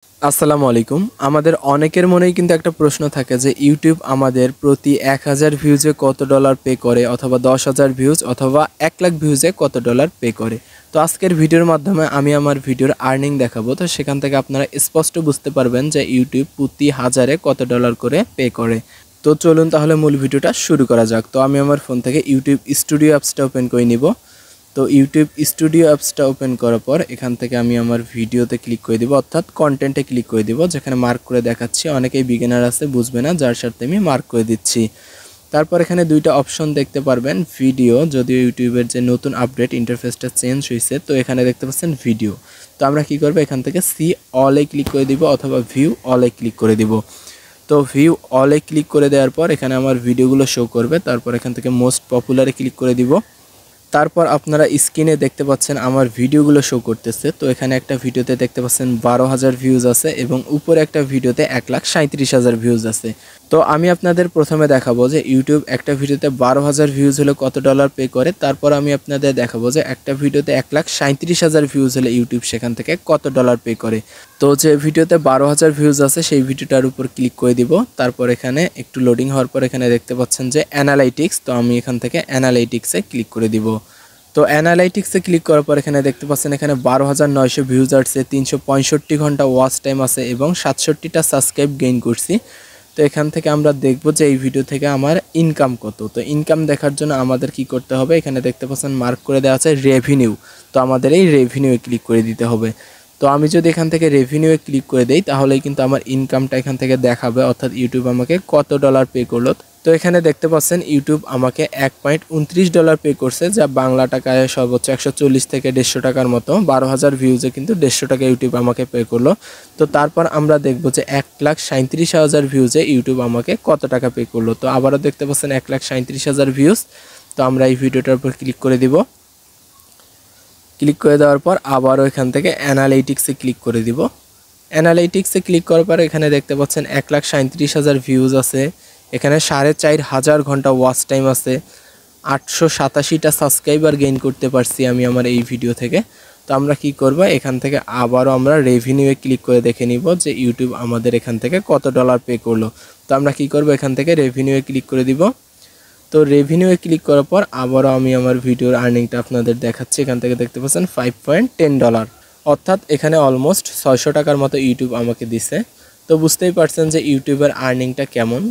আসসালামু আলাইকুম। আমাদের অনেকের মনেই কিন্তু একটা প্রশ্ন থাকে যে ইউটিউব আমাদের প্রতি ১,০০০ ভিউজে কত ডলার পে করে, অথবা ১০,০০০ ভিউজ অথবা ১,০০,০০০ ভিউজে কত ডলার পে করে। তো আজকের ভিডিওর মাধ্যমে আমি আমার ভিডিওর আর্নিং দেখাবো। তো সেখান থেকে আপনারা স্পষ্ট বুঝতে পারবেন যে ইউটিউব প্রতি হাজারে কত ডলার করে পে করে। তো চলুন তাহলে মূল ভিডিওটা শুরু করা যাক। তো আমি আমার ফোন থেকে ইউটিউব স্টুডিও অ্যাপসটা ওপেন করে নিব। তো ইউটিউব স্টুডিও অ্যাপসটা ওপেন করার পর এখান থেকে আমি আমার ভিডিওতে ক্লিক করে দিব, অর্থাৎ কন্টেন্টে ক্লিক করে দিব, যেখানে মার্ক করে দেখাচ্ছি। অনেকেই বিগিনার আছে, বুঝবে না, যার সাথে আমি মার্ক করে দিচ্ছি। তারপর এখানে দুইটা অপশন দেখতে পারবেন, ভিডিও, যদিও ইউটিউবের যে নতুন আপডেট ইন্টারফেসটা চেঞ্জ হয়েছে, তো এখানে দেখতে পাচ্ছেন ভিডিও। তো আমরা কি করব, এখান থেকে সি অলে ক্লিক করে দিব অথবা ভিউ অলে ক্লিক করে দিব। তো ভিউ অলে ক্লিক করে দেওয়ার পর এখানে আমার ভিডিওগুলো শো করবে। তারপর এখান থেকে মোস্ট পপুলারে ক্লিক করে দিব। তারপর আপনারা স্ক্রিনে দেখতে পাচ্ছেন আমার ভিডিওগুলো শো করতেছে। তো এখানে একটা ভিডিওতে দেখতে পাচ্ছেন ১২,০০০ ভিউজ আছে এবং উপরে একটা ভিডিওতে ১,৩৭,০০০ ভিউজ আছে। তো আমি আপনাদের প্রথমে দেখাবো যে ইউটিউব একটা ভিডিওতে ১২,০০০ ভিউজ হলে কত ডলার পে করে। তারপর আমি আপনাদের দেখাবো যে একটা ভিডিওতে ১,৩৭,০০০ ভিউজ হলে ইউটিউব সেখান থেকে কত ডলার পে করে। তো যে ভিডিওতে ১২,০০০ ভিউজ আছে সেই ভিডিওটার উপর ক্লিক করে দিব। তারপর এখানে একটু লোডিং হওয়ার পর এখানে দেখতে পাচ্ছেন যে অ্যানালাইটিক্স। তো আমি এখান থেকে অ্যানালাইটিক্সে ক্লিক করে দিব। তো অ্যানালাইটিক্সে ক্লিক করার পর এখানে দেখতে পাচ্ছেন এখানে ১২,৯০০ ভিউজ আসছে, ৩৬৫ ঘন্টা ওয়াচ টাইম আছে এবং ৬৭টা সাবস্ক্রাইব গেইন করছি। তো এখান থেকে আমরা দেখব যে এই ভিডিও থেকে আমার ইনকাম কত। তো ইনকাম দেখার জন্য আমাদের কি করতে হবে, এখানে দেখতে পাচ্ছেন মার্ক করে দেওয়া আছে রেভিনিউ। তো আমাদের এই রেভিনিউয়ে ক্লিক করে দিতে হবে। তো আমি যদি এখান থেকে রেভিনিউয়ে ক্লিক করে দেই তাহলেই কিন্তু আমার ইনকামটা এখান থেকে দেখাবে, অর্থাৎ ইউটিউব আমাকে কত ডলার পে করলো। তো এখানে দেখতে পাচ্ছেন ইউটিউব আমাকে $1.29 পে করছে, যা বাংলা টাকায় সর্বোচ্চ ১৪০ থেকে ১৫০ টাকার মতো। ১২,০০০ ভিউজে কিন্তু ১৫০ টাকা ইউটিউব আমাকে পে করলো। তো তারপর আমরা দেখব যে ১,৩৭,০০০ ভিউজে ইউটিউব আমাকে কত টাকা পে করলো। তো আবারও দেখতে পাচ্ছেন ১,৩৭,০০০ ভিউজ। তো আমরা এই ভিডিওটার উপর ক্লিক করে দিব। ক্লিক করে দেওয়ার পর আবারও এখান থেকে অ্যানালাইটিক্সে ক্লিক করে দিব। অ্যানালাইটিক্সে ক্লিক করার পর এখানে দেখতে পাচ্ছেন ১,৩৭,০০০ ভিউজ আছে, এখানে ৪,৫০০ ঘন্টা ওয়াচ টাইম আছে, ৮৮৭টা সাবস্ক্রাইবার গেইন করতে পারছি আমি আমার এই ভিডিও থেকে। তো আমরা কি করব, এখান থেকে আবারও আমরা রেভিনিউয়ে ক্লিক করে দেখে নিব যে ইউটিউব আমাদের এখান থেকে কত ডলার পে করলো। তো আমরা কি করব, এখান থেকে রেভিনিউয়ে ক্লিক করে দিব। তো রেভিনিউয়ে ক্লিক করার পর আবারও আমি আমার ভিডিওর আর্নিংটা আপনাদের দেখাচ্ছি। এখান থেকে দেখতে পাচ্ছেন $5.10, অর্থাৎ এখানে অলমোস্ট ৬০০ টাকার মতো ইউটিউব আমাকে দিছে। তো বুঝতেই পারছেন যে ইউটিউবের আর্নিংটা কেমন।